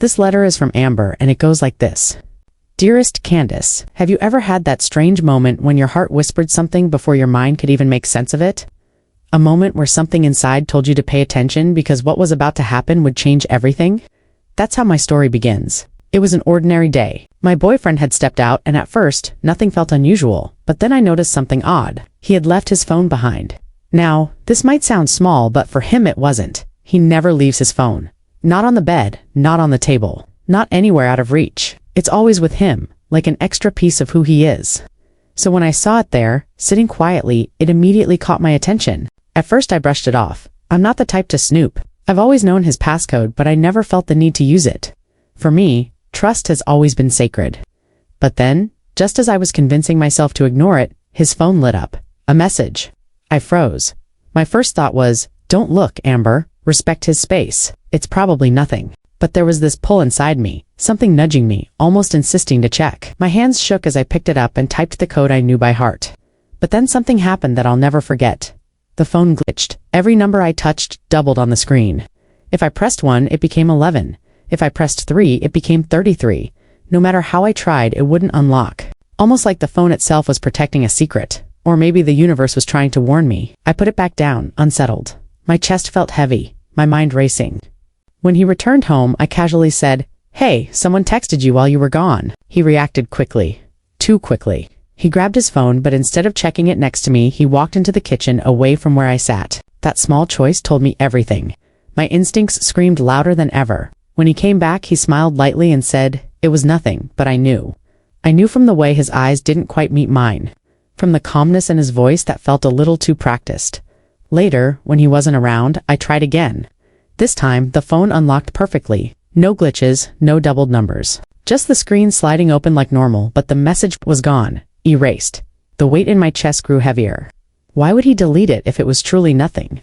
This letter is from Amber, and it goes like this. Dearest Candace, have you ever had that strange moment when your heart whispered something before your mind could even make sense of it? A moment where something inside told you to pay attention because what was about to happen would change everything? That's how my story begins. It was an ordinary day. My boyfriend had stepped out, and at first, nothing felt unusual, but then I noticed something odd. He had left his phone behind. Now, this might sound small, but for him it wasn't. He never leaves his phone. Not on the bed, not on the table, not anywhere out of reach. It's always with him, like an extra piece of who he is. So when I saw it there, sitting quietly, it immediately caught my attention. At first I brushed it off. I'm not the type to snoop. I've always known his passcode, but I never felt the need to use it. For me, trust has always been sacred. But then, just as I was convincing myself to ignore it, his phone lit up. A message. I froze. My first thought was, don't look, Amber. Respect his space. It's probably nothing. But there was this pull inside me, something nudging me, almost insisting to check. My hands shook as I picked it up and typed the code I knew by heart. But then something happened that I'll never forget. The phone glitched. Every number I touched doubled on the screen. If I pressed 1, it became 11. If I pressed 3, it became 33. No matter how I tried, it wouldn't unlock. Almost like the phone itself was protecting a secret. Or maybe the universe was trying to warn me. I put it back down, unsettled. My chest felt heavy, my mind racing. When he returned home, I casually said, "Hey, someone texted you while you were gone." He reacted quickly. Too quickly. He grabbed his phone, but instead of checking it next to me, he walked into the kitchen away from where I sat. That small choice told me everything. My instincts screamed louder than ever. When he came back, he smiled lightly and said, "It was nothing, but I knew." I knew from the way his eyes didn't quite meet mine. From the calmness in his voice that felt a little too practiced. Later, when he wasn't around, I tried again. This time, the phone unlocked perfectly. No glitches, no doubled numbers. Just the screen sliding open like normal, but the message was gone. Erased. The weight in my chest grew heavier. Why would he delete it if it was truly nothing?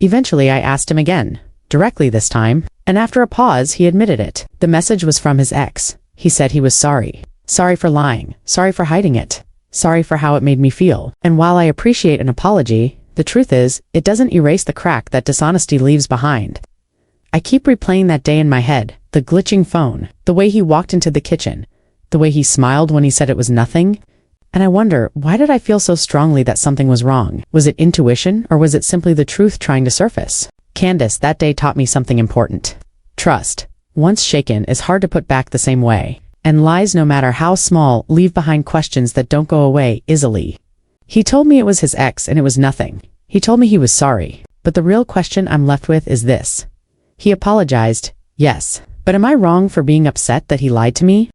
Eventually, I asked him again. Directly this time. And after a pause, he admitted it. The message was from his ex. He said he was sorry. Sorry for lying. Sorry for hiding it. Sorry for how it made me feel. And while I appreciate an apology, the truth is, it doesn't erase the crack that dishonesty leaves behind. I keep replaying that day in my head, the glitching phone, the way he walked into the kitchen, the way he smiled when he said it was nothing. And I wonder, why did I feel so strongly that something was wrong? Was it intuition, or was it simply the truth trying to surface? Candace, that day taught me something important. Trust, once shaken, is hard to put back the same way. And lies, no matter how small, leave behind questions that don't go away easily. He told me it was his ex and it was nothing. He told me he was sorry. But the real question I'm left with is this. He apologized, yes. But am I wrong for being upset that he lied to me?